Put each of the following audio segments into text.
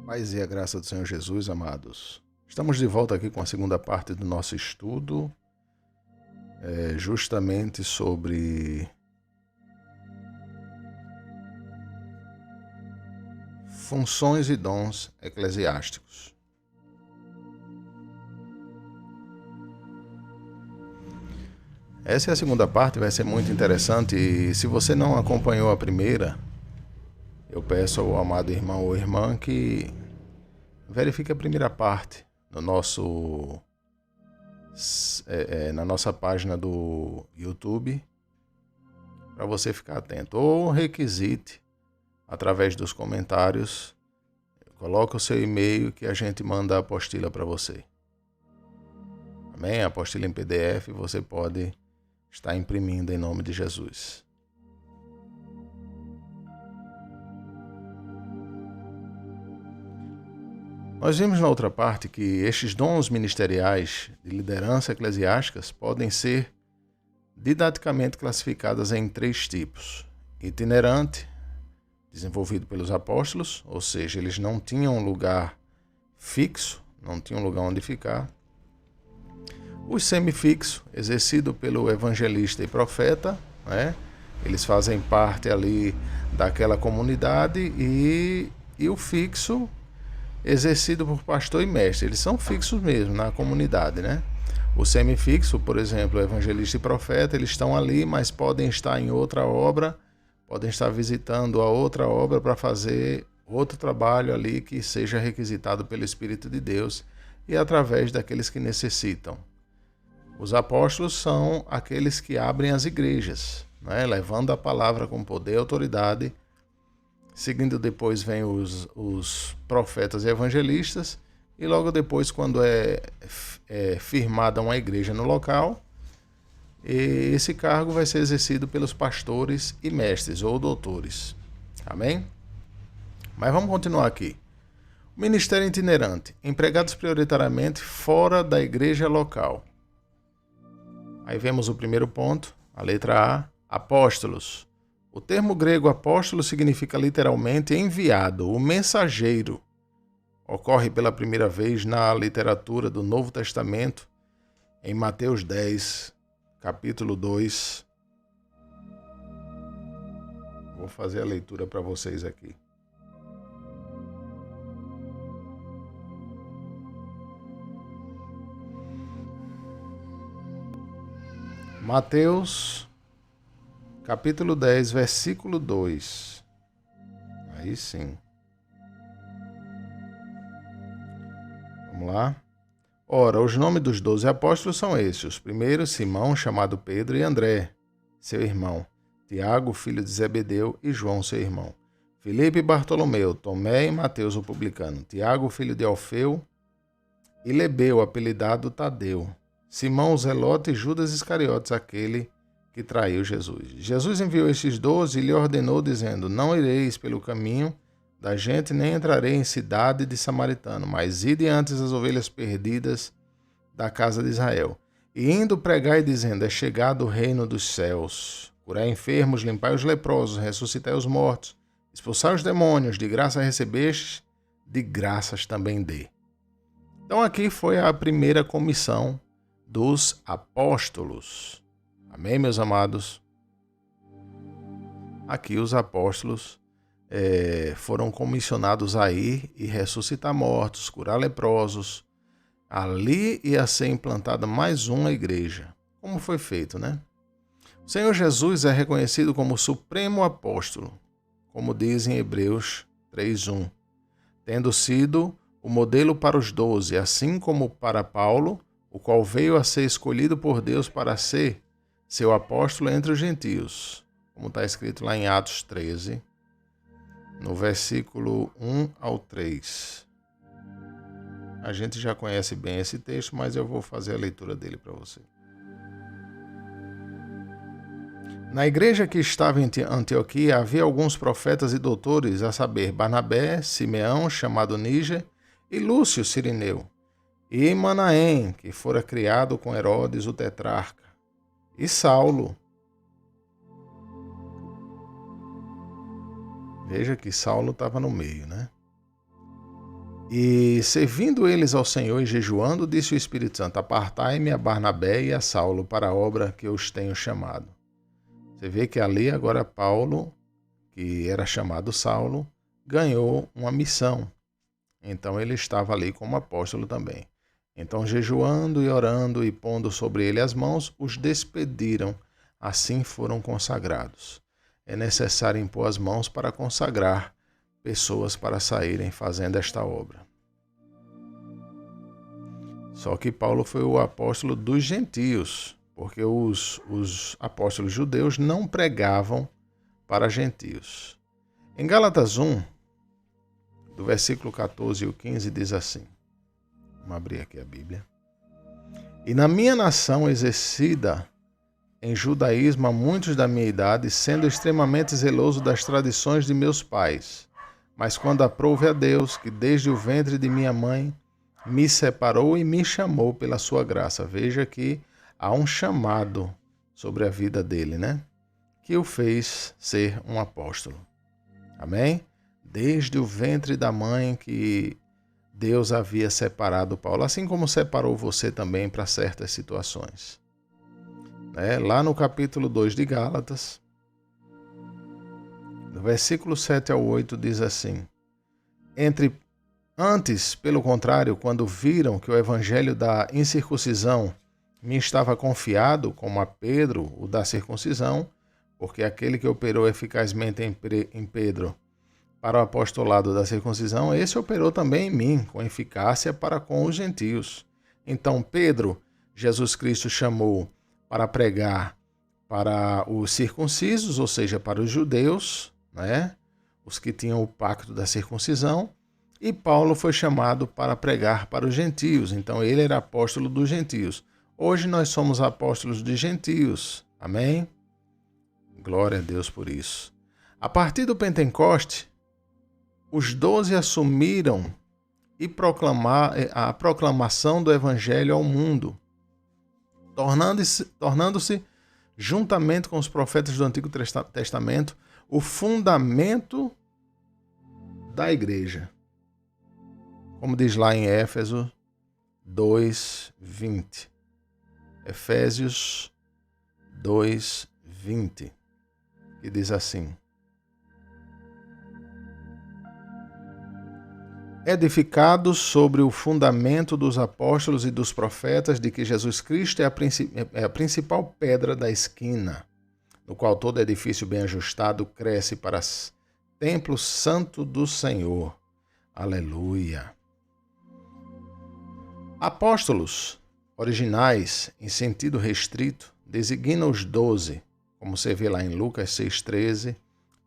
Paz e a graça do Senhor Jesus, amados. Estamos de volta aqui com a segunda parte do nosso estudo, justamente sobre funções e dons eclesiásticos. Essa é a segunda parte, vai ser muito interessante, e se você não acompanhou a primeira, eu peço ao amado irmão ou irmã que verifique a primeira parte no na nossa página do YouTube, para você ficar atento. Ou requisite através dos comentários, coloque o seu e-mail que a gente manda a apostila para você. Amém? A apostila em PDF você pode estar imprimindo em nome de Jesus. Nós vimos na outra parte que estes dons ministeriais de liderança eclesiásticas podem ser didaticamente classificados em 3 tipos: itinerante, desenvolvido pelos apóstolos, ou seja, eles não tinham um lugar fixo, não tinham um lugar onde ficar. Os semifixo, exercido pelo evangelista e profeta, né? Eles fazem parte ali daquela comunidade, e o fixo, exercido por pastor e mestre. Eles são fixos mesmo na comunidade, né? O semifixo, por exemplo, o evangelista e profeta, eles estão ali, mas podem estar em outra obra, podem estar visitando a outra obra para fazer outro trabalho ali que seja requisitado pelo Espírito de Deus e através daqueles que necessitam. Os apóstolos são aqueles que abrem as igrejas, né? Levando a palavra com poder e autoridade. Seguindo depois vem os profetas e evangelistas, e logo depois, quando é firmada uma igreja no local, esse cargo vai ser exercido pelos pastores e mestres ou doutores. Amém? Mas vamos continuar aqui. O ministério itinerante, empregados prioritariamente fora da igreja local. Aí vemos o primeiro ponto, a letra A, apóstolos. O termo grego apóstolo significa literalmente enviado, o mensageiro. Ocorre pela primeira vez na literatura do Novo Testamento, em Mateus 10, capítulo 2. Vou fazer a leitura para vocês aqui. Mateus, capítulo 10, versículo 2. Aí sim. Vamos lá. Ora, os nomes dos 12 apóstolos são estes. Os primeiros, Simão, chamado Pedro, e André, seu irmão. Tiago, filho de Zebedeu, e João, seu irmão. Filipe e Bartolomeu, Tomé e Mateus, o publicano. Tiago, filho de Alfeu, e Lebeu, apelidado Tadeu. Simão, o Zelote, e Judas Iscariotes, aquele que traiu Jesus. Jesus enviou estes 12 e lhe ordenou, dizendo: Não ireis pelo caminho da gente, nem entrarei em cidade de samaritano, mas ide antes as ovelhas perdidas da casa de Israel. E indo pregai, dizendo: É chegado o reino dos céus. Curai enfermos, limpai os leprosos, ressuscitai os mortos, expulsai os demônios, de graça recebestes, de graças também dê. Então aqui foi a primeira comissão dos apóstolos. Amém, meus amados? Aqui os apóstolos foram comissionados a ir e ressuscitar mortos, curar leprosos. Ali ia ser implantada mais uma igreja. Como foi feito, né? O Senhor Jesus é reconhecido como o supremo apóstolo, como diz em Hebreus 3:1, tendo sido o modelo para os 12, assim como para Paulo, o qual veio a ser escolhido por Deus para ser seu apóstolo entre os gentios, como está escrito lá em Atos 13, no versículo 1 ao 3. A gente já conhece bem esse texto, mas eu vou fazer a leitura dele para você. Na igreja que estava em Antioquia havia alguns profetas e doutores, a saber, Barnabé, Simeão, chamado Níger, e Lúcio Cirineu, e Manaém, que fora criado com Herodes o tetrarca, e Saulo. Veja que Saulo estava no meio, né? E servindo eles ao Senhor e jejuando, disse o Espírito Santo: apartai-me a Barnabé e a Saulo para a obra que eu os tenho chamado. Você vê que ali agora Paulo, que era chamado Saulo, ganhou uma missão. Então ele estava ali como apóstolo também. Então, jejuando e orando e pondo sobre ele as mãos, os despediram. Assim foram consagrados. É necessário impor as mãos para consagrar pessoas para saírem fazendo esta obra. Só que Paulo foi o apóstolo dos gentios, porque os apóstolos judeus não pregavam para gentios. Em Gálatas 1, do versículo 14 e 15, diz assim, vamos abrir aqui a Bíblia. E na minha nação exercida em judaísmo há muitos da minha idade, sendo extremamente zeloso das tradições de meus pais. Mas quando aprouve a Deus, que desde o ventre de minha mãe me separou e me chamou pela sua graça. Veja que há um chamado sobre a vida dele, né? Que o fez ser um apóstolo. Amém? Desde o ventre da mãe que Deus havia separado Paulo, assim como separou você também para certas situações. Lá no capítulo 2 de Gálatas, do versículo 7 ao 8, diz assim: Antes, pelo contrário, quando viram que o evangelho da incircuncisão me estava confiado, como a Pedro o da circuncisão, porque aquele que operou eficazmente em Pedro para o apostolado da circuncisão, esse operou também em mim, com eficácia para com os gentios. Então Pedro, Jesus Cristo chamou para pregar para os circuncisos, ou seja, para os judeus, né? Os que tinham o pacto da circuncisão, e Paulo foi chamado para pregar para os gentios, então ele era apóstolo dos gentios. Hoje nós somos apóstolos de gentios, amém? Glória a Deus por isso. A partir do Pentecoste, os 12 assumiram a proclamação do evangelho ao mundo, tornando-se, juntamente com os profetas do Antigo Testamento, o fundamento da igreja. Como diz lá em Éfeso 2:20. Efésios 2:20, que diz assim: edificados sobre o fundamento dos apóstolos e dos profetas, de que Jesus Cristo é a principal pedra da esquina, no qual todo edifício bem ajustado cresce para templo santo do Senhor. Aleluia! Apóstolos originais, em sentido restrito, designam os 12, como você vê lá em Lucas 6:13,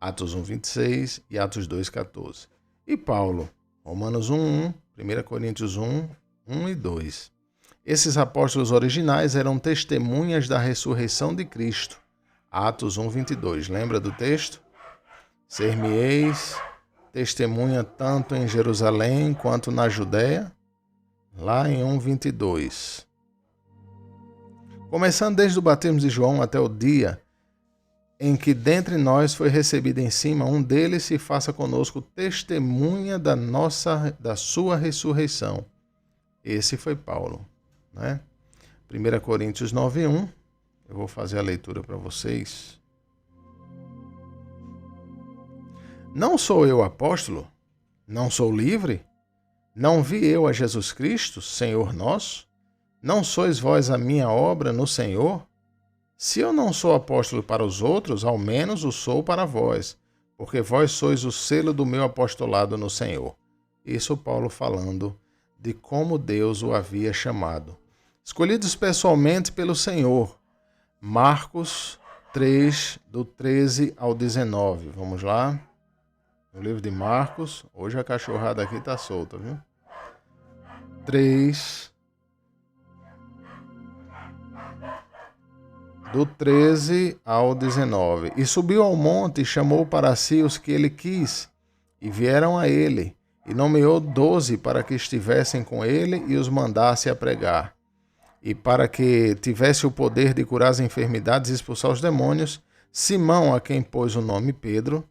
Atos 1:26 e Atos 2:14. E Paulo, Romanos 1:1, 1 Coríntios 1:1 e 2. Esses apóstolos originais eram testemunhas da ressurreição de Cristo. Atos 1:22. Lembra do texto? Ser-me-eis testemunha tanto em Jerusalém quanto na Judéia. Lá em 1:22. Começando desde o batismo de João até o dia em que dentre nós foi recebido em cima um deles, se faça conosco testemunha da sua ressurreição. Esse foi Paulo, né? 1 Coríntios 9:1. Eu vou fazer a leitura para vocês. Não sou eu apóstolo? Não sou livre? Não vi eu a Jesus Cristo, Senhor nosso? Não sois vós a minha obra no Senhor? Se eu não sou apóstolo para os outros, ao menos o sou para vós, porque vós sois o selo do meu apostolado no Senhor. Isso Paulo falando de como Deus o havia chamado. Escolhidos pessoalmente pelo Senhor. Marcos 3, do 13 ao 19. Vamos lá. No livro de Marcos, hoje a cachorrada aqui está solta, viu? 3, do 13 ao 19. E subiu ao monte e chamou para si os que ele quis, e vieram a ele, e nomeou 12 para que estivessem com ele e os mandasse a pregar. E para que tivesse o poder de curar as enfermidades e expulsar os demônios, Simão, a quem pôs o nome Pedro,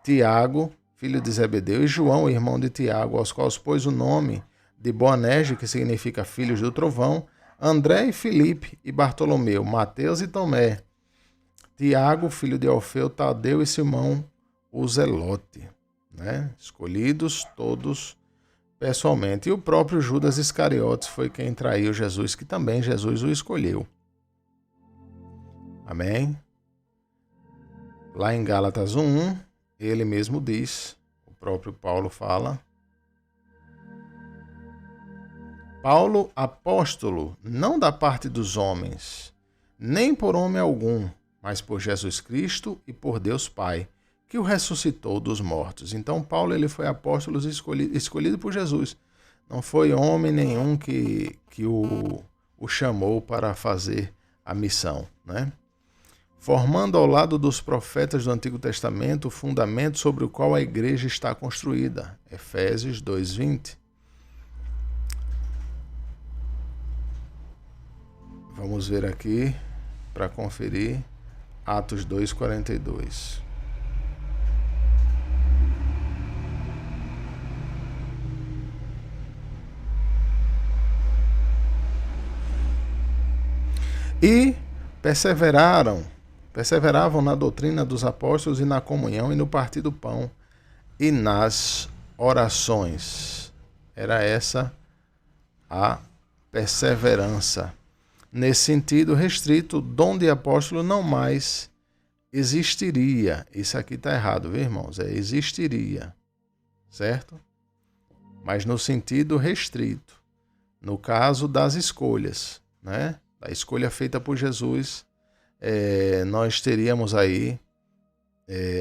Tiago, filho de Zebedeu, e João, irmão de Tiago, aos quais pôs o nome de Boanerges, que significa filhos do trovão, André e Filipe e Bartolomeu, Mateus e Tomé, Tiago, filho de Alfeu, Tadeu e Simão, o Zelote, né? Escolhidos todos pessoalmente. E o próprio Judas Iscariotes foi quem traiu Jesus, que também Jesus o escolheu. Amém? Lá em Gálatas 1:1, ele mesmo diz, o próprio Paulo fala: Paulo, apóstolo, não da parte dos homens, nem por homem algum, mas por Jesus Cristo e por Deus Pai, que o ressuscitou dos mortos. Então Paulo ele foi apóstolo escolhido por Jesus. Não foi homem nenhum que o chamou para fazer a missão, né? Formando ao lado dos profetas do Antigo Testamento o fundamento sobre o qual a igreja está construída. Efésios 2:20. Vamos ver aqui para conferir Atos 2:42. E perseveravam na doutrina dos apóstolos e na comunhão e no partir do pão e nas orações. Era essa a perseverança. Nesse sentido restrito, o dom de apóstolo não mais existiria. Isso aqui está errado, viu, irmãos? Existiria, certo? Mas no sentido restrito. No caso das escolhas, né? Da escolha feita por Jesus, nós teríamos aí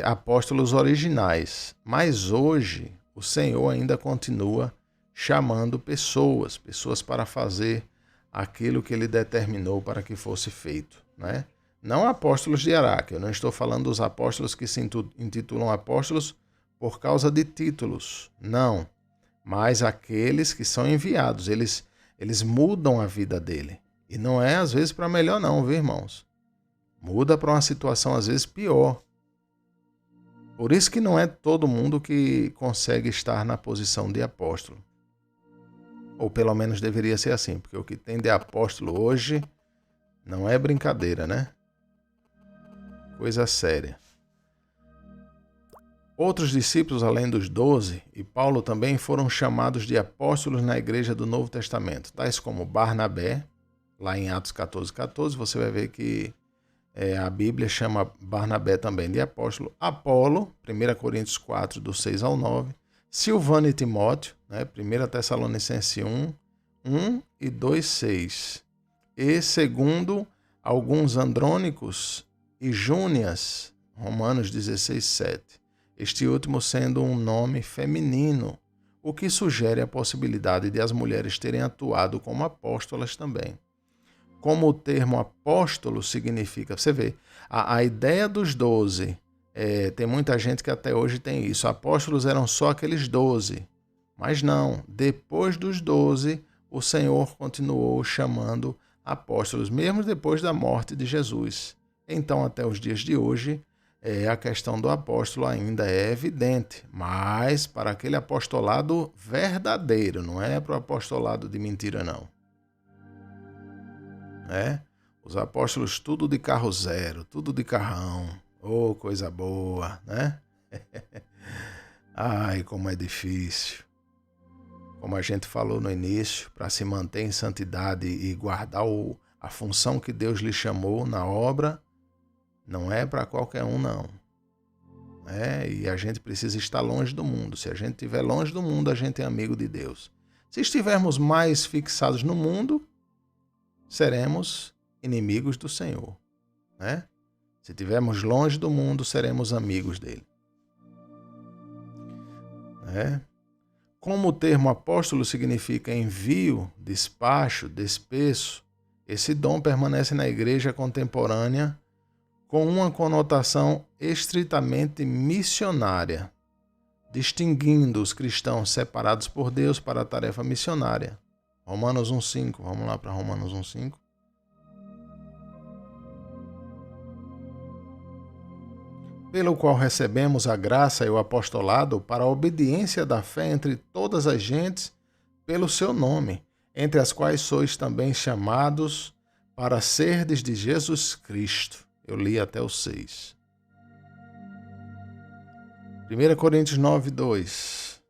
apóstolos originais. Mas hoje o Senhor ainda continua chamando pessoas para fazer aquilo que ele determinou para que fosse feito, né? Não apóstolos de hierarquia, eu não estou falando dos apóstolos que se intitulam apóstolos por causa de títulos, não. Mas aqueles que são enviados, eles mudam a vida dele. E não é às vezes para melhor não, viu, irmãos? Muda para uma situação às vezes pior. Por isso que não é todo mundo que consegue estar na posição de apóstolo. Ou pelo menos deveria ser assim, porque o que tem de apóstolo hoje não é brincadeira, né? Coisa séria. Outros discípulos, além dos 12, e Paulo também foram chamados de apóstolos na igreja do Novo Testamento, tais como Barnabé, lá em Atos 14:14, você vai ver que a Bíblia chama Barnabé também de apóstolo. Apolo, 1 Coríntios 4, do 6 ao 9. Silvano e Timóteo, né? 1 Tessalonicenses 1 e 2, 6. E segundo alguns Andrônicos e Júnias, Romanos 16, 7. Este último sendo um nome feminino, o que sugere a possibilidade de as mulheres terem atuado como apóstolas também. Como o termo apóstolo significa, você vê, a ideia dos 12, tem muita gente que até hoje tem isso, apóstolos eram só aqueles 12, mas não, depois dos 12, o Senhor continuou chamando apóstolos, mesmo depois da morte de Jesus. Então, até os dias de hoje, a questão do apóstolo ainda é evidente, mas para aquele apostolado verdadeiro, não é para o apostolado de mentira, não. Os apóstolos tudo de carro zero, tudo de carrão, coisa boa, né? Ai, como é difícil. Como a gente falou no início, para se manter em santidade e guardar a função que Deus lhe chamou na obra, não é para qualquer um, não. E a gente precisa estar longe do mundo. Se a gente estiver longe do mundo, a gente é amigo de Deus. Se estivermos mais fixados no mundo, seremos inimigos do Senhor, né? Se estivermos longe do mundo, seremos amigos dele. Como o termo apóstolo significa envio, despacho, despeço, esse dom permanece na igreja contemporânea com uma conotação estritamente missionária, distinguindo os cristãos separados por Deus para a tarefa missionária. Romanos 1:5, vamos lá para Romanos 1:5. pelo qual recebemos a graça e o apostolado para a obediência da fé entre todas as gentes, pelo seu nome, entre as quais sois também chamados para serdes de Jesus Cristo. Eu li até o 6. 1 Coríntios 9, 2.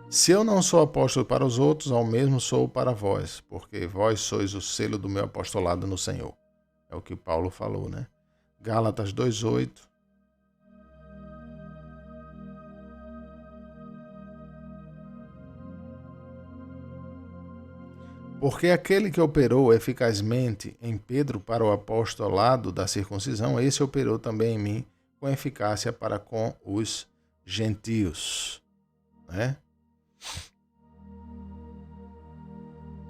Se eu não sou apóstolo para os outros, ao mesmo sou para vós, porque vós sois o selo do meu apostolado no Senhor. É o que Paulo falou, né? Gálatas 2:8. Porque aquele que operou eficazmente em Pedro para o apostolado da circuncisão, esse operou também em mim com eficácia para com os gentios, né?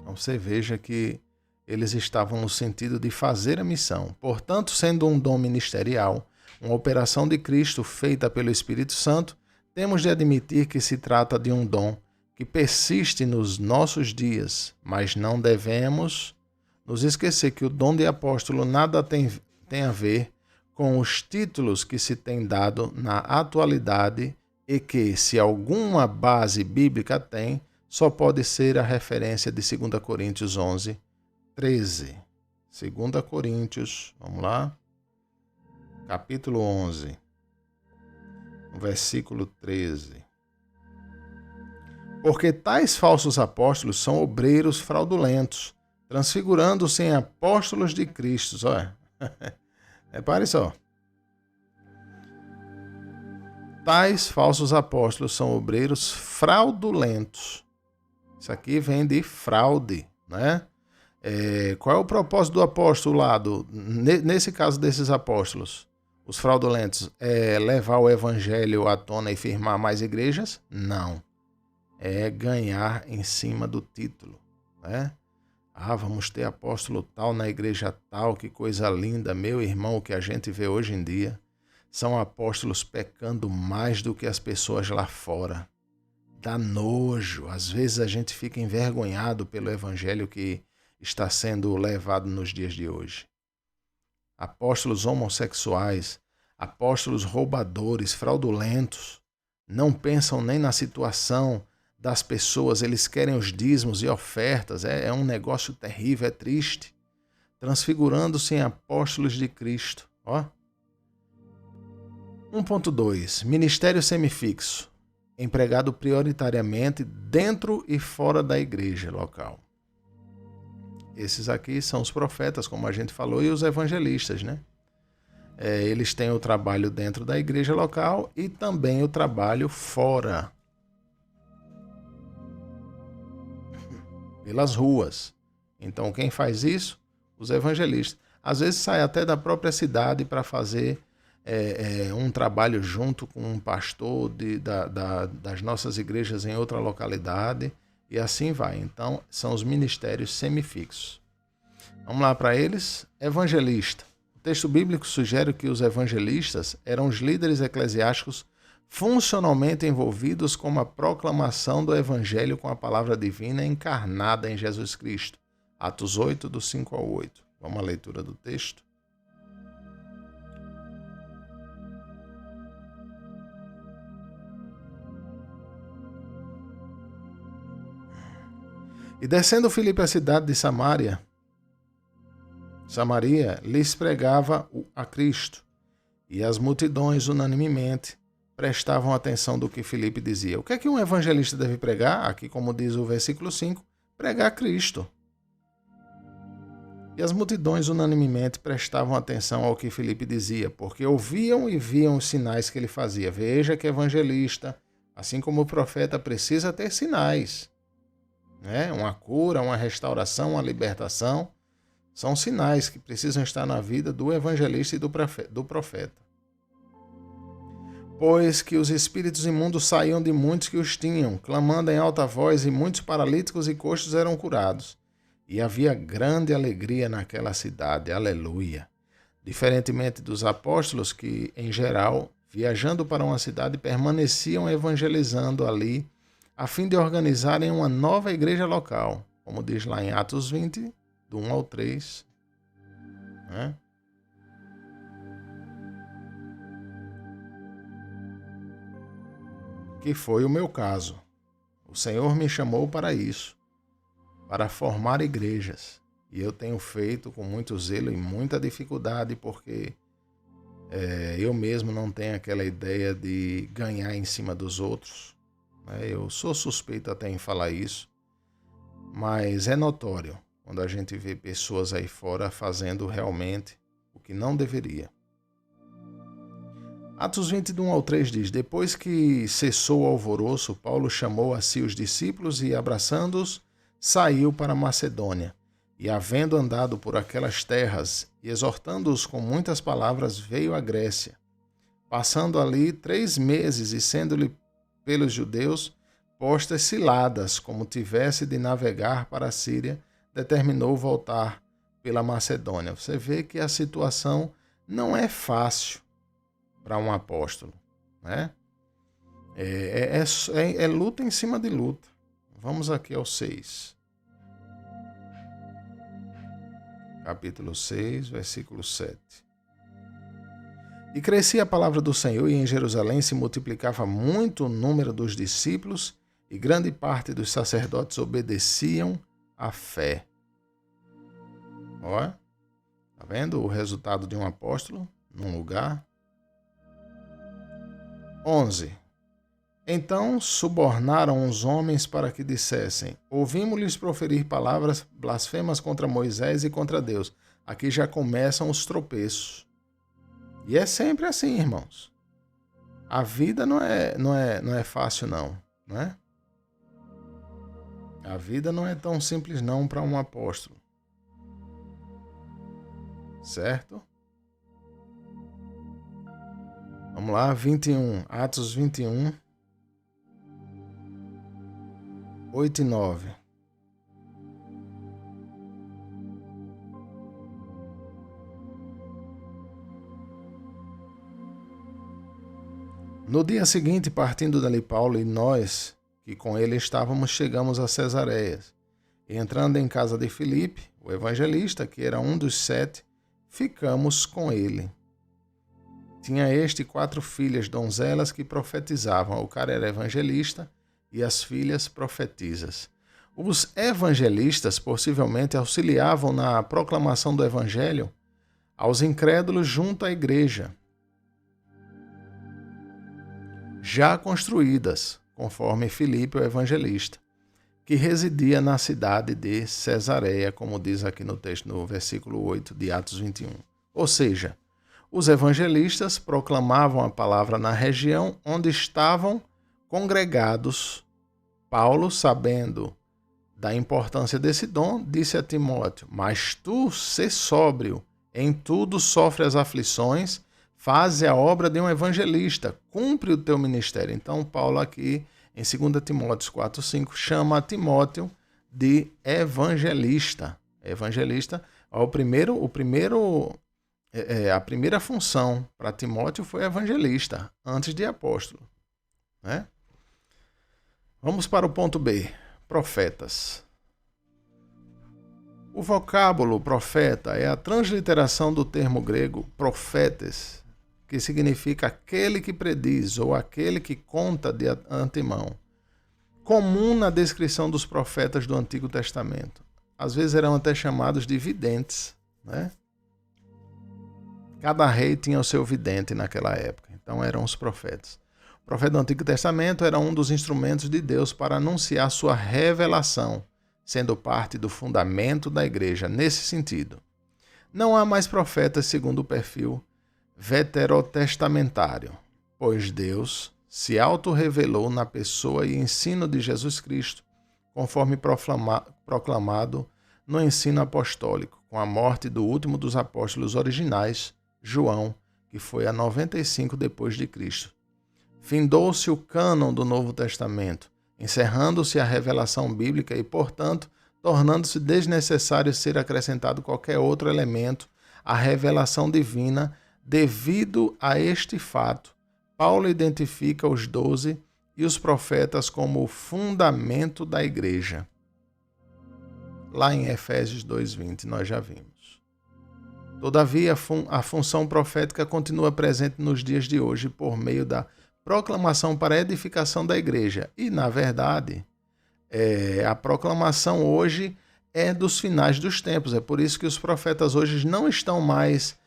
Então você veja que eles estavam no sentido de fazer a missão. Portanto, sendo um dom ministerial, uma operação de Cristo feita pelo Espírito Santo, temos de admitir que se trata de um dom que persiste nos nossos dias, mas não devemos nos esquecer que o dom de apóstolo nada tem a ver com os títulos que se tem dado na atualidade e que, se alguma base bíblica tem, só pode ser a referência de 2 Coríntios 11, 13. 2 Coríntios, vamos lá, capítulo 11, versículo 13. Porque tais falsos apóstolos são obreiros fraudulentos, transfigurando-se em apóstolos de Cristo. Olha, repare só. Tais falsos apóstolos são obreiros fraudulentos. Isso aqui vem de fraude, né? Qual é o propósito do apostolado? Nesse caso desses apóstolos, os fraudulentos, é levar o evangelho à tona e firmar mais igrejas? Não. É ganhar em cima do título, né? Ah, vamos ter apóstolo tal na igreja tal, que coisa linda. Meu irmão, o que a gente vê hoje em dia são apóstolos pecando mais do que as pessoas lá fora. Dá nojo. Às vezes a gente fica envergonhado pelo evangelho que está sendo levado nos dias de hoje. Apóstolos homossexuais, apóstolos roubadores, fraudulentos, não pensam nem na situação das pessoas, eles querem os dízimos e ofertas, é um negócio terrível, é triste. Transfigurando-se em apóstolos de Cristo. Ó. 1.2. Ministério semifixo. Empregado prioritariamente dentro e fora da igreja local. Esses aqui são os profetas, como a gente falou, e os evangelistas, né? Eles têm o trabalho dentro da igreja local e também o trabalho fora, pelas ruas. Então, quem faz isso? Os evangelistas. Às vezes sai até da própria cidade para fazer um trabalho junto com um pastor das nossas igrejas em outra localidade, e assim vai. Então, são os ministérios semifixos. Vamos lá para eles. Evangelista. O texto bíblico sugere que os evangelistas eram os líderes eclesiásticos funcionalmente envolvidos com a proclamação do evangelho com a palavra divina encarnada em Jesus Cristo. Atos 8, do 5 ao 8. Vamos à leitura do texto. E descendo Filipe à cidade de Samaria, lhes pregava a Cristo, e as multidões unanimemente prestavam atenção do que Filipe dizia. O que é que um evangelista deve pregar? Aqui, como diz o versículo 5, pregar Cristo. E as multidões unanimemente prestavam atenção ao que Filipe dizia, porque ouviam e viam os sinais que ele fazia. Veja que evangelista, assim como o profeta, precisa ter sinais. Uma cura, uma restauração, uma libertação, são sinais que precisam estar na vida do evangelista e do profeta. Pois que os espíritos imundos saíam de muitos que os tinham, clamando em alta voz, e muitos paralíticos e coxos eram curados. E havia grande alegria naquela cidade, aleluia. Diferentemente dos apóstolos que, em geral, viajando para uma cidade, permaneciam evangelizando ali, a fim de organizarem uma nova igreja local, como diz lá em Atos 20, do 1 ao 3. né? Que foi o meu caso. O Senhor me chamou para isso, para formar igrejas. E eu tenho feito com muito zelo e muita dificuldade, porque eu mesmo não tenho aquela ideia de ganhar em cima dos outros, né? Eu sou suspeito até em falar isso, mas é notório quando a gente vê pessoas aí fora fazendo realmente o que não deveria. Atos 21-3 diz: Depois que cessou o alvoroço, Paulo chamou a si os discípulos e, abraçando-os, saiu para Macedônia. E, havendo andado por aquelas terras e exortando-os com muitas palavras, veio à Grécia. Passando ali 3 meses e sendo-lhe pelos judeus postas ciladas, como tivesse de navegar para a Síria, determinou voltar pela Macedônia. Você vê que a situação não é fácil para um apóstolo, né? É luta em cima de luta. Vamos aqui ao 6. Capítulo 6, versículo 7. E crescia a palavra do Senhor, e em Jerusalém se multiplicava muito o número dos discípulos, e grande parte dos sacerdotes obedeciam à fé. Olha, tá vendo o resultado de um apóstolo num lugar? 11. Então subornaram os homens para que dissessem: Ouvimos-lhes proferir palavras blasfemas contra Moisés e contra Deus. Aqui já começam os tropeços. E é sempre assim, irmãos. A vida não é fácil, não, né? A vida não é tão simples não para um apóstolo. Certo? Vamos lá, 21. Atos 21, 8 e 9. No dia seguinte, partindo dali Paulo e nós, que com ele estávamos, chegamos a Cesareias. E entrando em casa de Filipe, o evangelista, que era um dos 7, ficamos com ele. Tinha este 4 filhas donzelas que profetizavam. O cara era evangelista e as filhas profetisas. Os evangelistas possivelmente auxiliavam na proclamação do evangelho aos incrédulos junto à igreja, já construídas, conforme Filipe, o evangelista, que residia na cidade de Cesareia, como diz aqui no texto, no versículo 8 de Atos 21. Ou seja, os evangelistas proclamavam a palavra na região onde estavam congregados. Paulo, sabendo da importância desse dom, disse a Timóteo: Mas tu, sê sóbrio, em tudo sofre as aflições, faze a obra de um evangelista, cumpre o teu ministério. Então, Paulo aqui, em 2 Timóteo 4,5, chama a Timóteo de evangelista. Evangelista, a primeira função para Timóteo foi evangelista, antes de apóstolo, né? Vamos para o ponto B, profetas. O vocábulo profeta é a transliteração do termo grego profetes, que significa aquele que prediz ou aquele que conta de antemão. Comum na descrição dos profetas do Antigo Testamento. Às vezes eram até chamados de videntes, né? Cada rei tinha o seu vidente naquela época, então eram os profetas. O profeta do Antigo Testamento era um dos instrumentos de Deus para anunciar sua revelação, sendo parte do fundamento da igreja nesse sentido. Não há mais profetas segundo o perfil veterotestamentário, pois Deus se autorrevelou na pessoa e ensino de Jesus Cristo, conforme proclamado no ensino apostólico, com a morte do último dos apóstolos originais, João, que foi a 95 depois de Cristo. Findou-se o cânon do Novo Testamento, encerrando-se a revelação bíblica e, portanto, tornando-se desnecessário ser acrescentado qualquer outro elemento à revelação divina. Devido a este fato, Paulo identifica os 12 e os profetas como o fundamento da igreja. Lá em Efésios 2:20 nós já vimos. Todavia, a função profética continua presente nos dias de hoje por meio da proclamação para a edificação da igreja. E, na verdade, a proclamação hoje é dos finais dos tempos. É por isso que os profetas hoje não estão mais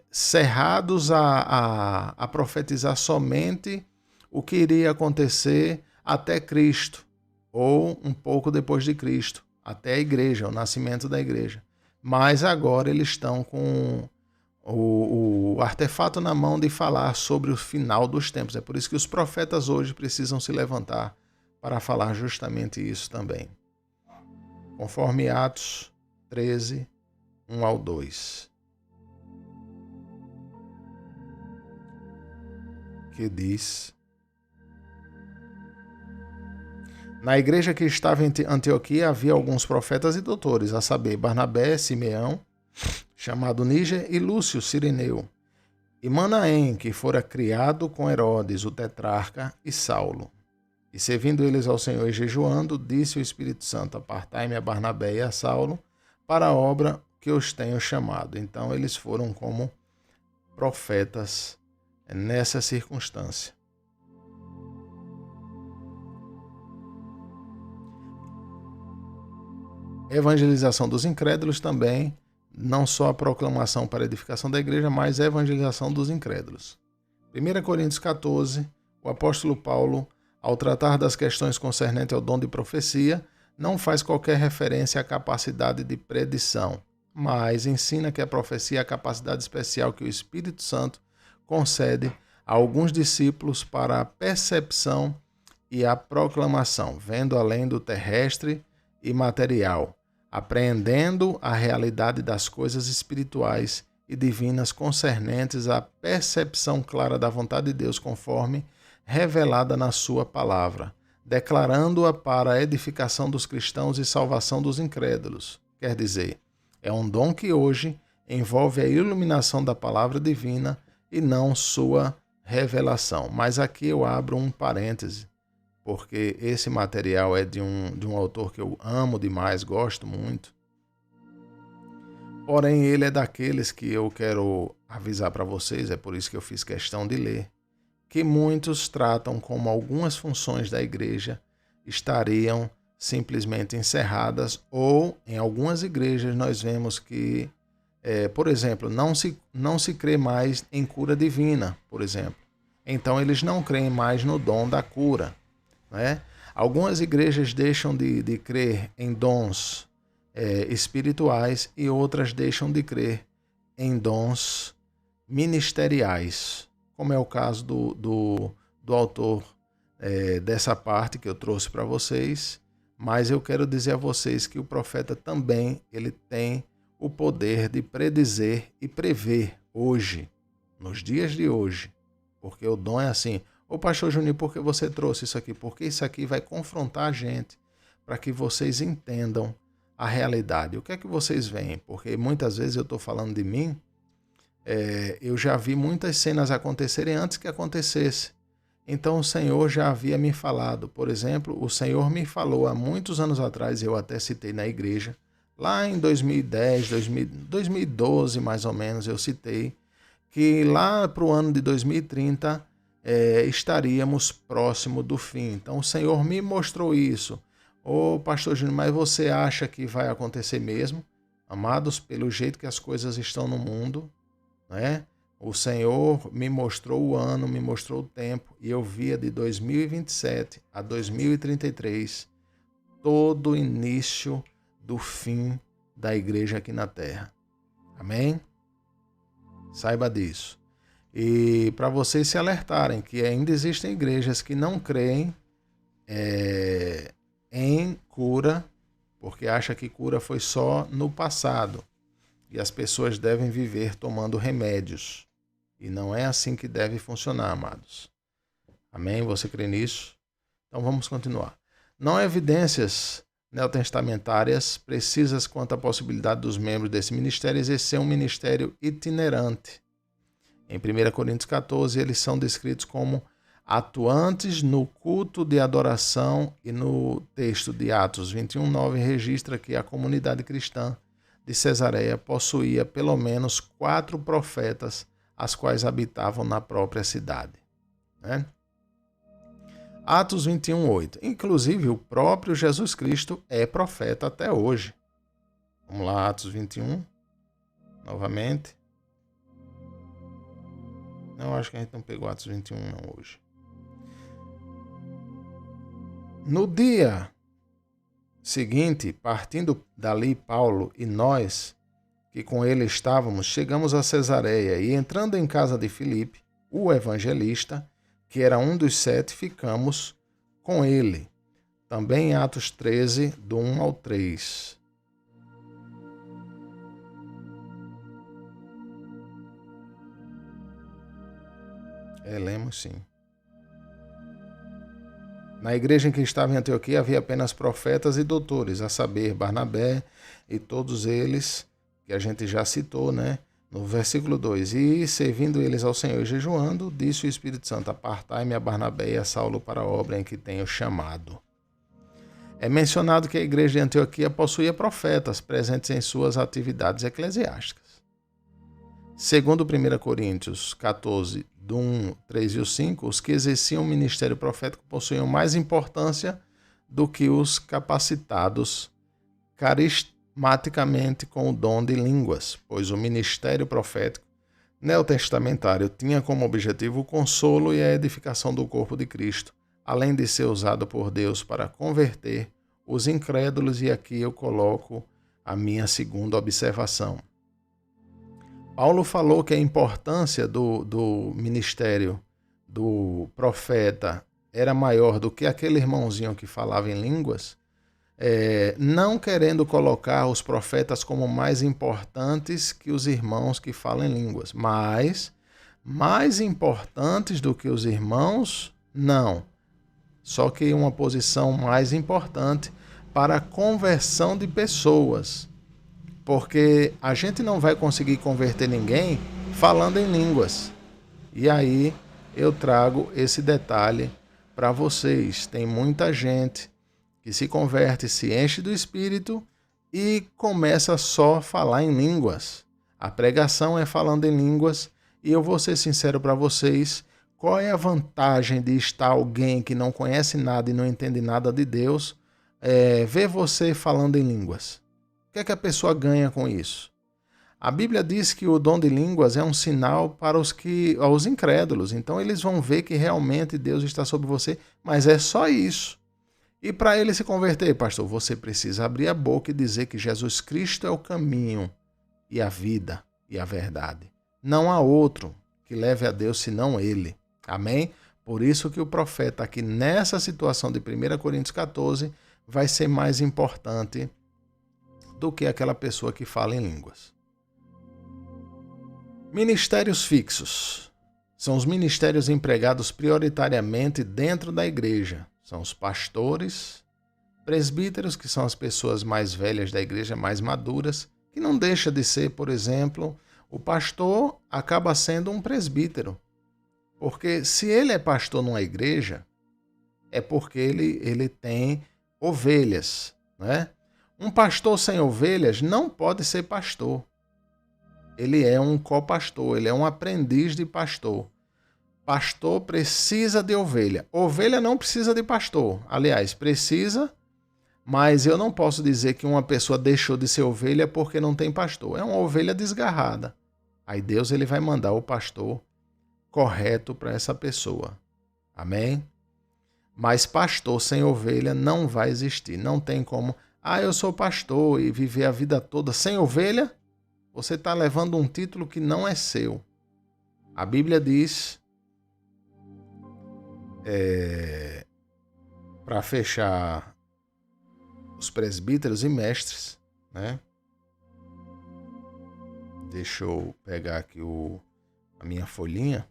cerrados a profetizar somente o que iria acontecer até Cristo, ou um pouco depois de Cristo, até a igreja, o nascimento da igreja. Mas agora eles estão com o artefato na mão de falar sobre o final dos tempos. É por isso que os profetas hoje precisam se levantar para falar justamente isso também. Conforme Atos 13, 1 ao 2. Que diz: Na igreja que estava em Antioquia havia alguns profetas e doutores, a saber, Barnabé, Simeão, chamado Níger, e Lúcio, Cireneu, e Manaém, que fora criado com Herodes, o tetrarca, e Saulo. E servindo eles ao Senhor e jejuando, disse o Espírito Santo: Apartai-me a Barnabé e a Saulo para a obra que os tenho chamado. Então eles foram como profetas nessa circunstância. Evangelização dos incrédulos também, não só a proclamação para a edificação da igreja, mas a evangelização dos incrédulos. 1 Coríntios 14, o apóstolo Paulo, ao tratar das questões concernentes ao dom de profecia, não faz qualquer referência à capacidade de predição, mas ensina que a profecia é a capacidade especial que o Espírito Santo concede a alguns discípulos para a percepção e a proclamação, vendo além do terrestre e material, apreendendo a realidade das coisas espirituais e divinas concernentes à percepção clara da vontade de Deus conforme revelada na sua palavra, declarando-a para a edificação dos cristãos e salvação dos incrédulos. Quer dizer, é um dom que hoje envolve a iluminação da palavra divina e não sua revelação. Mas aqui eu abro um parêntese, porque esse material é de um autor que eu amo demais, gosto muito. Porém, ele é daqueles que eu quero avisar para vocês, é por isso que eu fiz questão de ler, que muitos tratam como algumas funções da igreja estariam simplesmente encerradas, ou em algumas igrejas nós vemos que, por exemplo, não se crê mais em cura divina, por exemplo. Então eles não creem mais no dom da cura, né? Algumas igrejas deixam de crer em dons espirituais e outras deixam de crer em dons ministeriais, como é o caso do autor dessa parte que eu trouxe para vocês. Mas eu quero dizer a vocês que o profeta também ele tem o poder de predizer e prever hoje, nos dias de hoje, porque o dom é assim: ô pastor Juninho, por que você trouxe isso aqui? Porque isso aqui vai confrontar a gente para que vocês entendam a realidade. O que é que vocês veem? Porque muitas vezes eu estou falando de mim, eu já vi muitas cenas acontecerem antes que acontecesse. Então o Senhor já havia me falado. Por exemplo, o Senhor me falou há muitos anos atrás, eu até citei na igreja, lá em 2010, 2012 mais ou menos, eu citei que lá para o ano de 2030 estaríamos próximo do fim. Então o Senhor me mostrou isso. Ô pastor Júnior, mas você acha que vai acontecer mesmo? Amados, pelo jeito que as coisas estão no mundo, né? O Senhor me mostrou o ano, me mostrou o tempo, e eu via de 2027 a 2033 todo o início do fim da igreja aqui na terra. Amém? Saiba disso. E para vocês se alertarem que ainda existem igrejas que não creem em cura, porque acham que cura foi só no passado. E as pessoas devem viver tomando remédios. E não é assim que deve funcionar, amados. Amém? Você crê nisso? Então vamos continuar. Não há evidências neotestamentárias precisas quanto à possibilidade dos membros desse ministério exercer um ministério itinerante. Em 1 Coríntios 14, eles são descritos como atuantes no culto de adoração, e no texto de Atos 21:9 registra que a comunidade cristã de Cesareia possuía pelo menos 4 profetas, as quais habitavam na própria cidade. Né? Atos 21:8. Inclusive, o próprio Jesus Cristo é profeta até hoje. Vamos lá, Atos 21. Novamente. Não, acho que a gente não pegou Atos 21 não, hoje. No dia seguinte, partindo dali Paulo e nós, que com ele estávamos, chegamos a Cesareia e, entrando em casa de Filipe, o evangelista, que era um dos 7, ficamos com ele. Também em Atos 13, do 1 ao 3. Lemos sim. Na igreja em que estava em Antioquia havia apenas profetas e doutores, a saber, Barnabé e todos eles, que a gente já citou, né? No versículo 2, e servindo eles ao Senhor e jejuando, disse o Espírito Santo, apartai-me a Barnabé e a Saulo para a obra em que tenho chamado. É mencionado que a igreja de Antioquia possuía profetas presentes em suas atividades eclesiásticas. Segundo 1 Coríntios 14, do 1, 3 e 5, os que exerciam o ministério profético possuíam mais importância do que os capacitados carismaticamente com o dom de línguas, pois o ministério profético neotestamentário tinha como objetivo o consolo e a edificação do corpo de Cristo, além de ser usado por Deus para converter os incrédulos, e aqui eu coloco a minha segunda observação. Paulo falou que a importância do ministério do profeta era maior do que aquele irmãozinho que falava em línguas, não querendo colocar os profetas como mais importantes que os irmãos que falam em línguas, mas mais importantes do que os irmãos, não. Só que uma posição mais importante para a conversão de pessoas. Porque a gente não vai conseguir converter ninguém falando em línguas. E aí eu trago esse detalhe para vocês. Tem muita gente que se converte, se enche do Espírito e começa só a falar em línguas. A pregação é falando em línguas, e eu vou ser sincero para vocês, qual é a vantagem de estar alguém que não conhece nada e não entende nada de Deus, ver você falando em línguas? O que é que a pessoa ganha com isso? A Bíblia diz que o dom de línguas é um sinal para os incrédulos. Então eles vão ver que realmente Deus está sobre você, mas é só isso. E para ele se converter, pastor, você precisa abrir a boca e dizer que Jesus Cristo é o caminho e a vida e a verdade. Não há outro que leve a Deus senão ele. Amém? Por isso que o profeta aqui nessa situação de 1 Coríntios 14 vai ser mais importante do que aquela pessoa que fala em línguas. Ministérios fixos. São os ministérios empregados prioritariamente dentro da igreja. São os pastores, presbíteros, que são as pessoas mais velhas da igreja, mais maduras, que não deixa de ser, por exemplo, o pastor acaba sendo um presbítero. Porque se ele é pastor numa igreja, é porque ele tem ovelhas, né? Um pastor sem ovelhas não pode ser pastor. Ele é um copastor, ele é um aprendiz de pastor. Pastor precisa de ovelha. Ovelha não precisa de pastor. Aliás, precisa, mas eu não posso dizer que uma pessoa deixou de ser ovelha porque não tem pastor. É uma ovelha desgarrada. Aí Deus ele vai mandar o pastor correto para essa pessoa. Amém? Mas pastor sem ovelha não vai existir. Não tem como... eu sou pastor e viver a vida toda sem ovelha, você está levando um título que não é seu. A Bíblia diz, para fechar os presbíteros e mestres, né? Deixa eu pegar aqui a minha folhinha.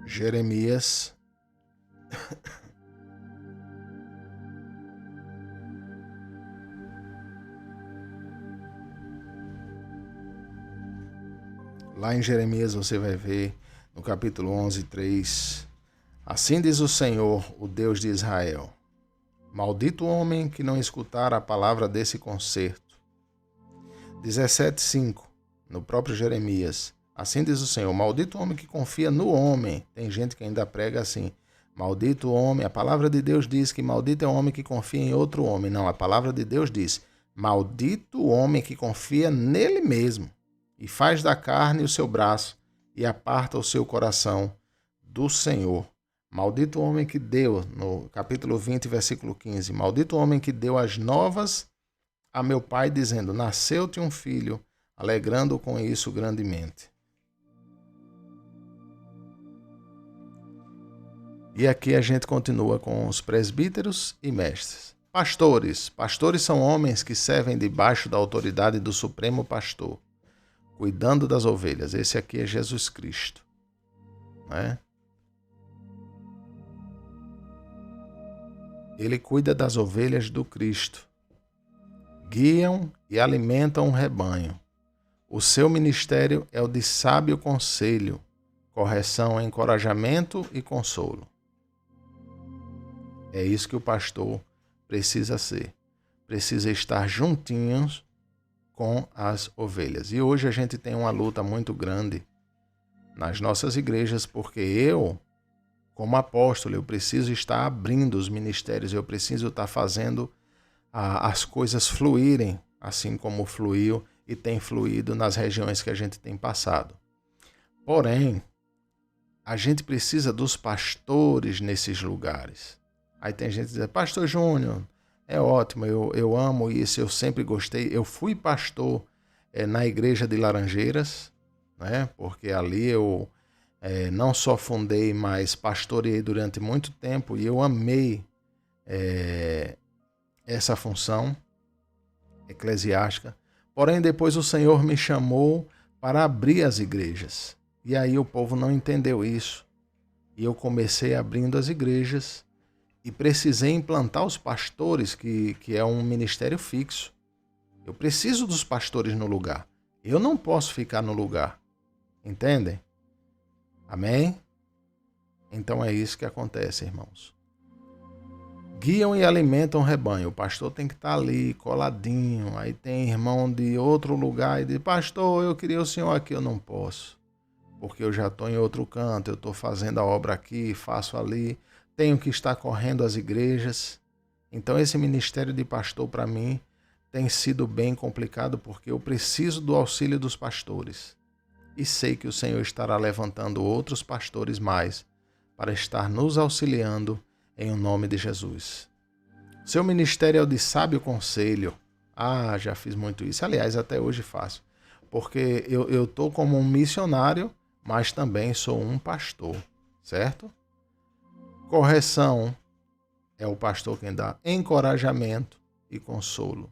Jeremias Lá em Jeremias você vai ver, no capítulo 11, 3, assim diz o Senhor, o Deus de Israel, maldito o homem que não escutar a palavra desse concerto. 17:5, no próprio Jeremias, assim diz o Senhor, maldito o homem que confia no homem. Tem gente que ainda prega assim, maldito o homem, a palavra de Deus diz que maldito é o homem que confia em outro homem. Não, a palavra de Deus diz, maldito o homem que confia nele mesmo e faz da carne o seu braço e aparta o seu coração do Senhor. Maldito o homem que deu, no capítulo 20, versículo 15, maldito o homem que deu as novas a meu pai, dizendo, nasceu-te um filho, alegrando com isso grandemente. E aqui a gente continua com os presbíteros e mestres. Pastores. Pastores são homens que servem debaixo da autoridade do Supremo Pastor, cuidando das ovelhas. Esse aqui é Jesus Cristo, né? Ele cuida das ovelhas do Cristo. Guiam e alimentam o rebanho. O seu ministério é o de sábio conselho, correção, encorajamento e consolo. É isso que o pastor precisa ser. Precisa estar juntinhos com as ovelhas. E hoje a gente tem uma luta muito grande nas nossas igrejas, porque eu, como apóstolo, eu preciso estar abrindo os ministérios, eu preciso estar fazendo as coisas fluírem, assim como fluiu e tem fluído nas regiões que a gente tem passado. Porém, a gente precisa dos pastores nesses lugares. Aí tem gente que diz, pastor Júnior, é ótimo, eu amo isso, eu sempre gostei. Eu fui pastor na igreja de Laranjeiras, né? Porque ali eu não só fundei, mas pastoreei durante muito tempo e eu amei essa função eclesiástica. Porém, depois o Senhor me chamou para abrir as igrejas. E aí o povo não entendeu isso. E eu comecei abrindo as igrejas e precisei implantar os pastores, que é um ministério fixo. Eu preciso dos pastores no lugar. Eu não posso ficar no lugar. Entendem? Amém? Então é isso que acontece, irmãos. Guiam e alimentam o rebanho. O pastor tem que estar ali, coladinho. Aí tem irmão de outro lugar e diz, pastor, eu queria o senhor aqui. Eu não posso, porque eu já estou em outro canto, eu estou fazendo a obra aqui, faço ali. Tenho que estar correndo as igrejas. Então esse ministério de pastor para mim tem sido bem complicado, porque eu preciso do auxílio dos pastores. E sei que o Senhor estará levantando outros pastores mais para estar nos auxiliando em nome de Jesus. Seu ministério é o de sábio conselho. Ah, já fiz muito isso. Aliás, até hoje faço. Porque eu estou como um missionário, mas também sou um pastor, certo? Correção é o pastor quem dá encorajamento e consolo.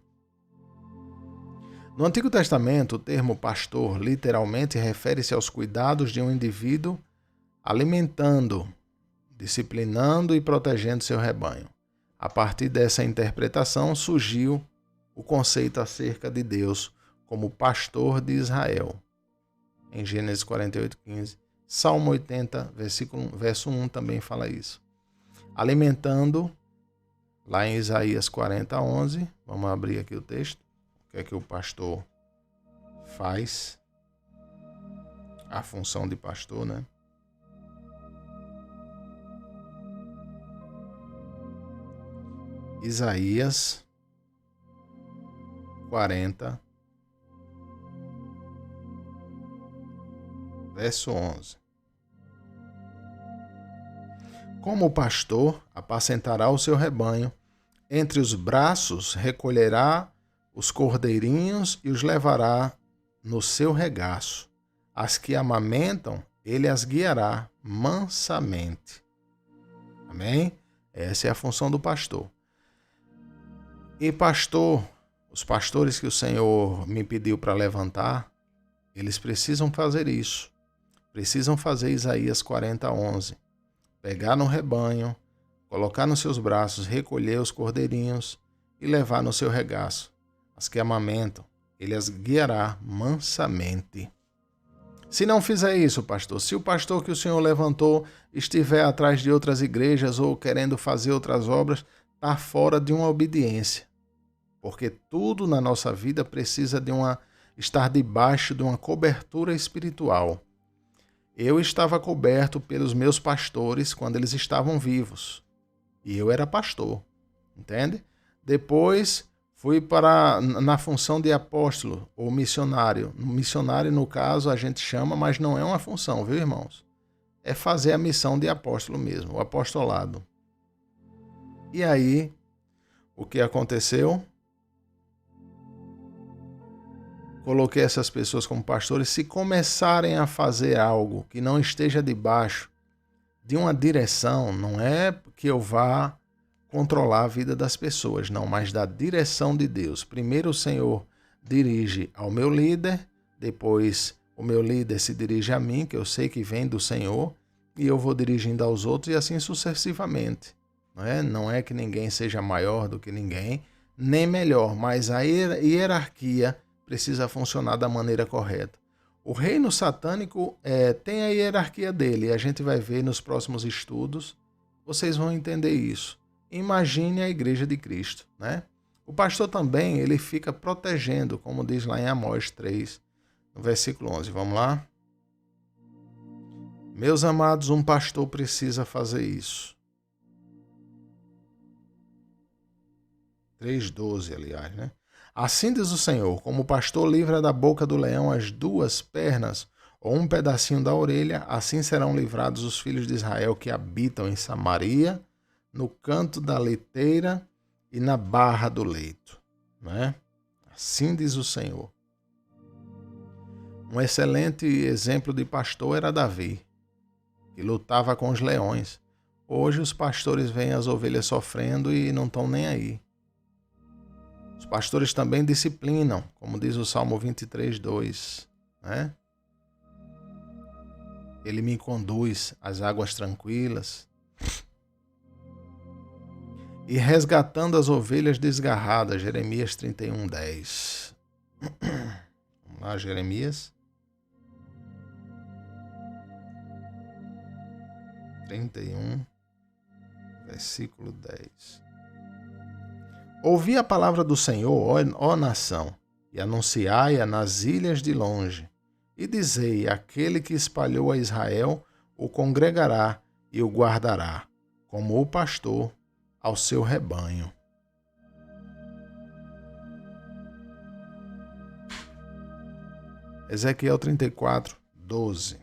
No Antigo Testamento, o termo pastor literalmente refere-se aos cuidados de um indivíduo alimentando, disciplinando e protegendo seu rebanho. A partir dessa interpretação surgiu o conceito acerca de Deus como pastor de Israel. Em Gênesis 48:15, Salmo 80, verso 1 também fala isso. Alimentando, lá em Isaías 40:11, vamos abrir aqui o texto, o que é que o pastor faz, a função de pastor, né? Isaías 40, verso 11. Como o pastor apacentará o seu rebanho, entre os braços recolherá os cordeirinhos e os levará no seu regaço. As que amamentam, ele as guiará mansamente. Amém? Essa é a função do pastor. E pastor, os pastores que o Senhor me pediu para levantar, eles precisam fazer isso. Precisam fazer Isaías 40:11. Pegar no rebanho, colocar nos seus braços, recolher os cordeirinhos e levar no seu regaço. As que amamentam, ele as guiará mansamente. Se não fizer isso, pastor, se o pastor que o senhor levantou estiver atrás de outras igrejas ou querendo fazer outras obras, está fora de uma obediência. Porque tudo na nossa vida precisa estar debaixo de uma cobertura espiritual. Eu estava coberto pelos meus pastores quando eles estavam vivos. E eu era pastor, entende? Depois fui na função de apóstolo ou missionário. Missionário, no caso, a gente chama, mas não é uma função, viu, irmãos? É fazer a missão de apóstolo mesmo, o apostolado. E aí, o que aconteceu? Coloquei essas pessoas como pastores. Se começarem a fazer algo que não esteja debaixo de uma direção, não é que eu vá controlar a vida das pessoas, não, mas da direção de Deus. Primeiro o Senhor dirige ao meu líder, depois o meu líder se dirige a mim, que eu sei que vem do Senhor, e eu vou dirigindo aos outros e assim sucessivamente. Não é que ninguém seja maior do que ninguém, nem melhor, mas a hierarquia precisa funcionar da maneira correta. O reino satânico tem a hierarquia dele, e a gente vai ver nos próximos estudos, vocês vão entender isso. Imagine a igreja de Cristo, né? O pastor também, ele fica protegendo, como diz lá em Amós 3, no versículo 11. Vamos lá? Meus amados, um pastor precisa fazer isso. 3:12, aliás, né? Assim diz o Senhor, como o pastor livra da boca do leão as duas pernas ou um pedacinho da orelha, assim serão livrados os filhos de Israel que habitam em Samaria, no canto da leiteira e na barra do leito. Né? Assim diz o Senhor. Um excelente exemplo de pastor era Davi, que lutava com os leões. Hoje os pastores veem as ovelhas sofrendo e não estão nem aí. Os pastores também disciplinam, como diz o Salmo 23:2, né? Ele me conduz às águas tranquilas e resgatando as ovelhas desgarradas, Jeremias 31:10. Vamos lá, Jeremias 31, versículo 10. Ouvi a palavra do Senhor, ó nação, e anunciai-a nas ilhas de longe, e dizei: aquele que espalhou a Israel o congregará e o guardará, como o pastor ao seu rebanho. Ezequiel 34:12.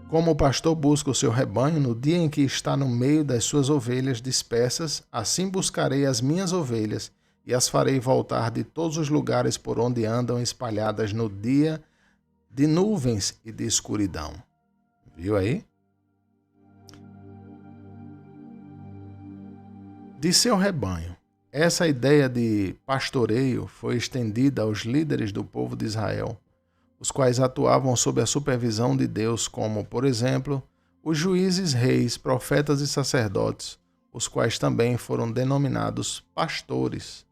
Como o pastor busca o seu rebanho no dia em que está no meio das suas ovelhas dispersas, assim buscarei as minhas ovelhas e as farei voltar de todos os lugares por onde andam espalhadas no dia de nuvens e de escuridão. Viu aí? De seu rebanho. Essa ideia de pastoreio foi estendida aos líderes do povo de Israel, os quais atuavam sob a supervisão de Deus, como, por exemplo, os juízes, reis, profetas e sacerdotes, os quais também foram denominados pastores,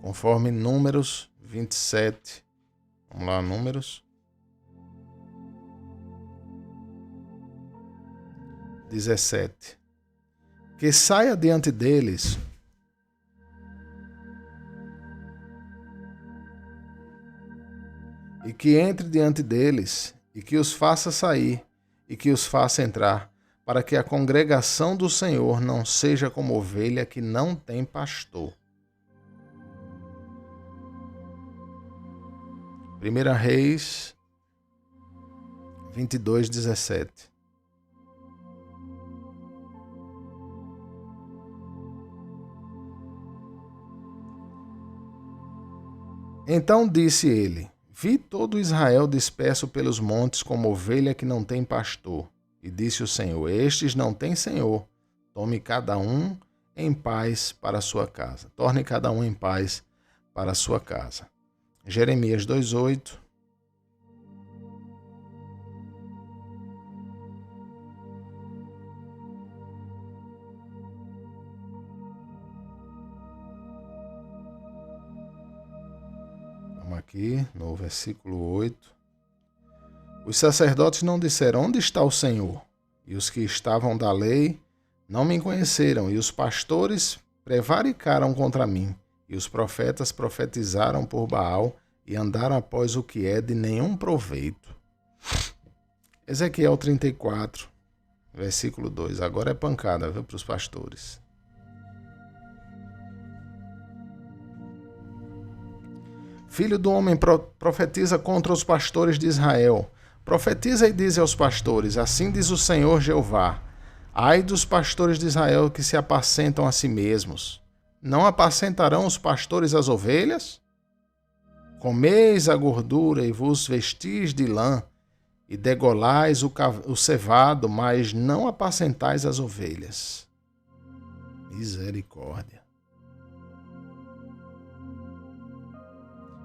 conforme Números 27. Vamos lá, Números 17. Que saia diante deles e que entre diante deles, e que os faça sair, e que os faça entrar, para que a congregação do Senhor não seja como ovelha que não tem pastor. 1 Reis 22:17. Então disse ele: vi todo Israel disperso pelos montes como ovelha que não tem pastor. E disse o Senhor: estes não têm senhor. Tome cada um em paz para a sua casa. Torne cada um em paz para a sua casa. Jeremias 2:8. aqui no versículo 8. Os sacerdotes não disseram: onde está o Senhor? E os que estavam da lei não me conheceram, e os pastores prevaricaram contra mim, e os profetas profetizaram por Baal e andaram após o que é de nenhum proveito. Ezequiel 34, versículo 2. Agora é pancada, viu, para os pastores. Filho do homem, profetiza contra os pastores de Israel. Profetiza e diz aos pastores: assim diz o Senhor Jeová: ai dos pastores de Israel que se apacentam a si mesmos. Não apacentarão os pastores as ovelhas? Comeis a gordura e vos vestis de lã, e degolais o cevado, mas não apacentais as ovelhas. Misericórdia.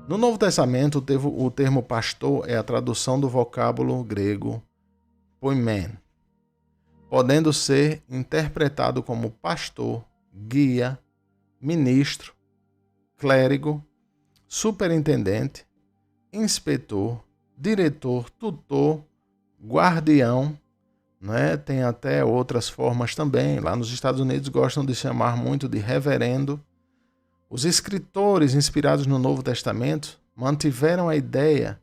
No Novo Testamento, o termo pastor é a tradução do vocábulo grego poimen, podendo ser interpretado como pastor, guia, ministro, clérigo, superintendente, inspetor, diretor, tutor, guardião, né? Tem até outras formas também. Lá nos Estados Unidos gostam de chamar muito de reverendo. Os escritores inspirados no Novo Testamento mantiveram a ideia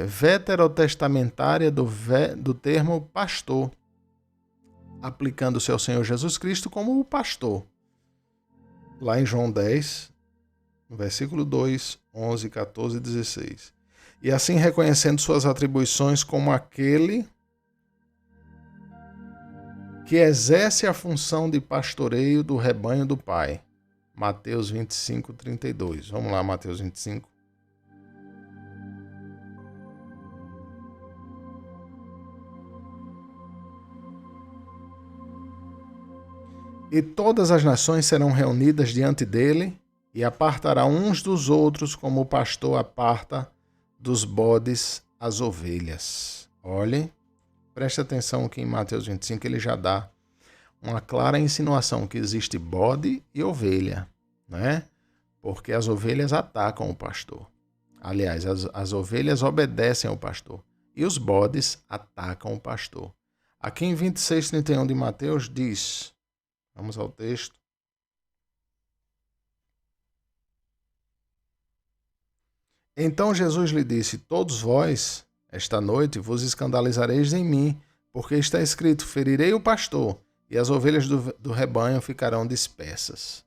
veterotestamentária do termo pastor, aplicando-se ao Senhor Jesus Cristo como o pastor. Lá em João 10, no versículo 2, 11, 14 e 16. E assim reconhecendo suas atribuições como aquele que exerce a função de pastoreio do rebanho do Pai. Mateus 25, 32. Vamos lá, Mateus 25. E todas as nações serão reunidas diante dele, e apartará uns dos outros, como o pastor aparta dos bodes as ovelhas. Olhe, preste atenção aqui em Mateus 25, ele já dá uma clara insinuação que existe bode e ovelha, né? Porque as ovelhas atacam o pastor. Aliás, as ovelhas obedecem ao pastor e os bodes atacam o pastor. Aqui em 26:31 de Mateus diz, vamos ao texto. Então Jesus lhe disse: todos vós, esta noite, vos escandalizareis em mim, porque está escrito: ferirei o pastor, e as ovelhas do rebanho ficarão dispersas.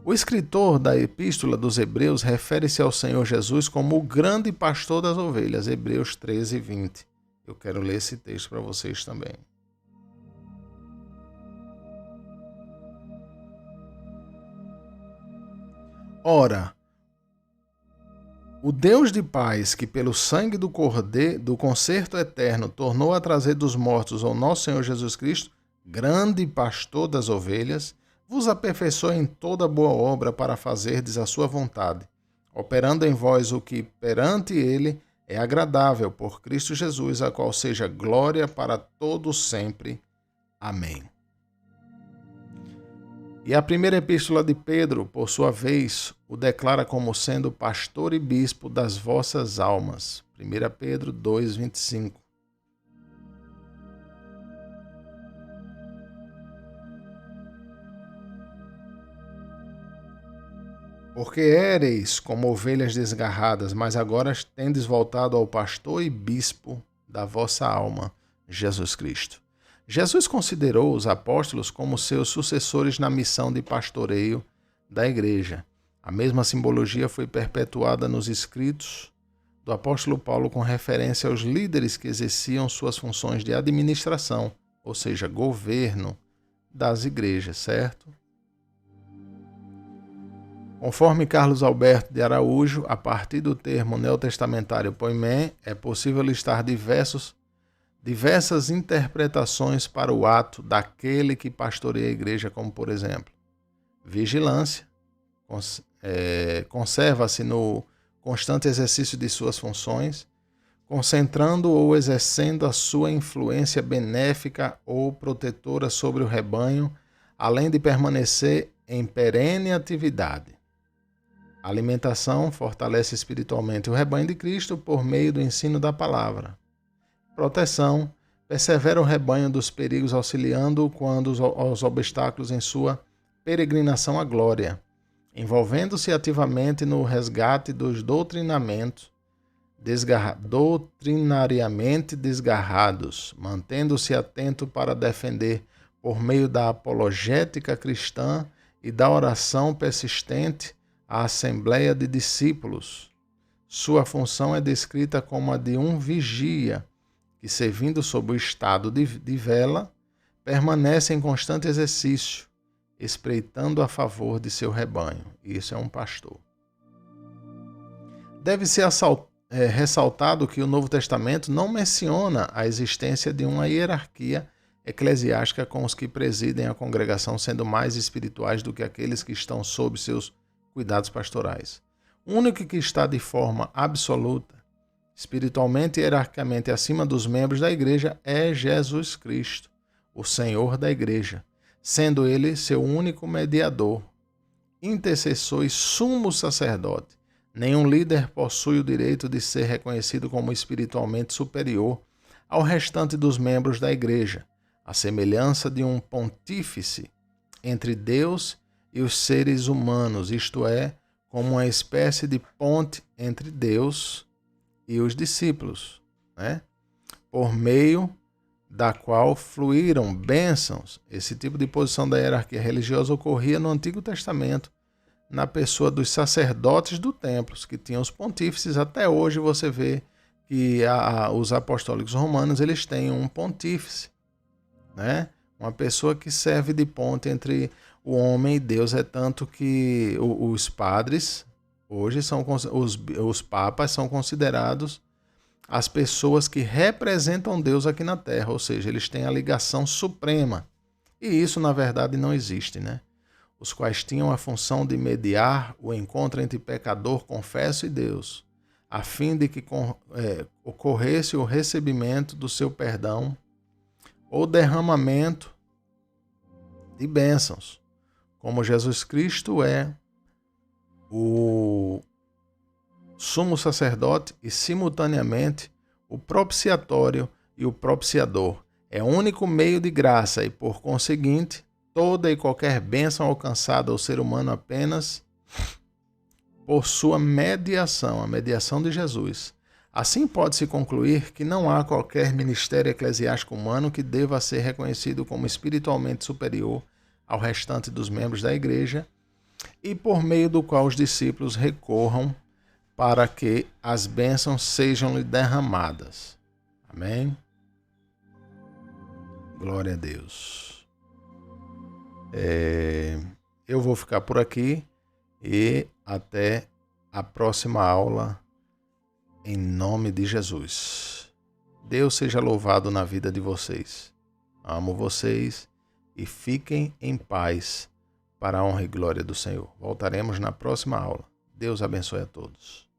O escritor da Epístola dos Hebreus refere-se ao Senhor Jesus como o grande pastor das ovelhas, Hebreus 13, 20. Eu quero ler esse texto para vocês também. Ora, o Deus de paz, que pelo sangue do Cordeiro, do concerto eterno, tornou a trazer dos mortos ao nosso Senhor Jesus Cristo, grande pastor das ovelhas, vos aperfeiçoe em toda boa obra para fazerdes a sua vontade, operando em vós o que perante ele é agradável, por Cristo Jesus, a qual seja glória para todos sempre. Amém. E a primeira epístola de Pedro, por sua vez, o declara como sendo pastor e bispo das vossas almas. 1 Pedro 2, 25. Porque éreis como ovelhas desgarradas, mas agora tendes voltado ao pastor e bispo da vossa alma, Jesus Cristo. Jesus considerou os apóstolos como seus sucessores na missão de pastoreio da igreja. A mesma simbologia foi perpetuada nos escritos do apóstolo Paulo com referência aos líderes que exerciam suas funções de administração, ou seja, governo das igrejas, certo? Conforme Carlos Alberto de Araújo, a partir do termo neotestamentário poimen, é possível listar diversas interpretações para o ato daquele que pastoreia a igreja, como por exemplo, vigilância, conserva-se no constante exercício de suas funções, concentrando ou exercendo a sua influência benéfica ou protetora sobre o rebanho, além de permanecer em perene atividade. A alimentação fortalece espiritualmente o rebanho de Cristo por meio do ensino da palavra. Proteção persevera o rebanho dos perigos, auxiliando-o quando aos obstáculos em sua peregrinação à glória, envolvendo-se ativamente no resgate dos doutrinariamente desgarrados, mantendo-se atento para defender, por meio da apologética cristã e da oração persistente, a assembleia de discípulos. Sua função é descrita como a de um vigia, que, servindo sob o estado de vela, permanece em constante exercício, espreitando a favor de seu rebanho. Isso é um pastor. Deve ser ressaltado que o Novo Testamento não menciona a existência de uma hierarquia eclesiástica com os que presidem a congregação sendo mais espirituais do que aqueles que estão sob seus cuidados pastorais. O único que está de forma absoluta, espiritualmente e hierarquicamente acima dos membros da igreja é Jesus Cristo, o Senhor da igreja, sendo ele seu único mediador, intercessor e sumo sacerdote. Nenhum líder possui o direito de ser reconhecido como espiritualmente superior ao restante dos membros da igreja, à semelhança de um pontífice entre Deus e os seres humanos, isto é, como uma espécie de ponte entre Deus e os discípulos, né? Por meio da qual fluíram bênçãos. Esse tipo de posição da hierarquia religiosa ocorria no Antigo Testamento, na pessoa dos sacerdotes do templo, que tinham os pontífices. Até hoje você vê que os apostólicos romanos eles têm um pontífice, né? Uma pessoa que serve de ponte entre o homem e Deus. É tanto que os padres, hoje, os papas são considerados as pessoas que representam Deus aqui na Terra, ou seja, eles têm a ligação suprema. E isso, na verdade, não existe, né? Os quais tinham a função de mediar o encontro entre pecador, confesso, e Deus, a fim de que ocorresse o recebimento do seu perdão ou derramamento de bênçãos, como Jesus Cristo é o sumo sacerdote e, simultaneamente, o propiciatório e o propiciador. É o único meio de graça e, por conseguinte, toda e qualquer bênção alcançada ao ser humano apenas por sua mediação, a mediação de Jesus. Assim pode-se concluir que não há qualquer ministério eclesiástico humano que deva ser reconhecido como espiritualmente superior ao restante dos membros da igreja e por meio do qual os discípulos recorram para que as bênçãos sejam-lhe derramadas. Amém? Glória a Deus. Eu vou ficar por aqui e até a próxima aula, em nome de Jesus. Deus seja louvado na vida de vocês. Amo vocês e fiquem em paz para a honra e glória do Senhor. Voltaremos na próxima aula. Deus abençoe a todos.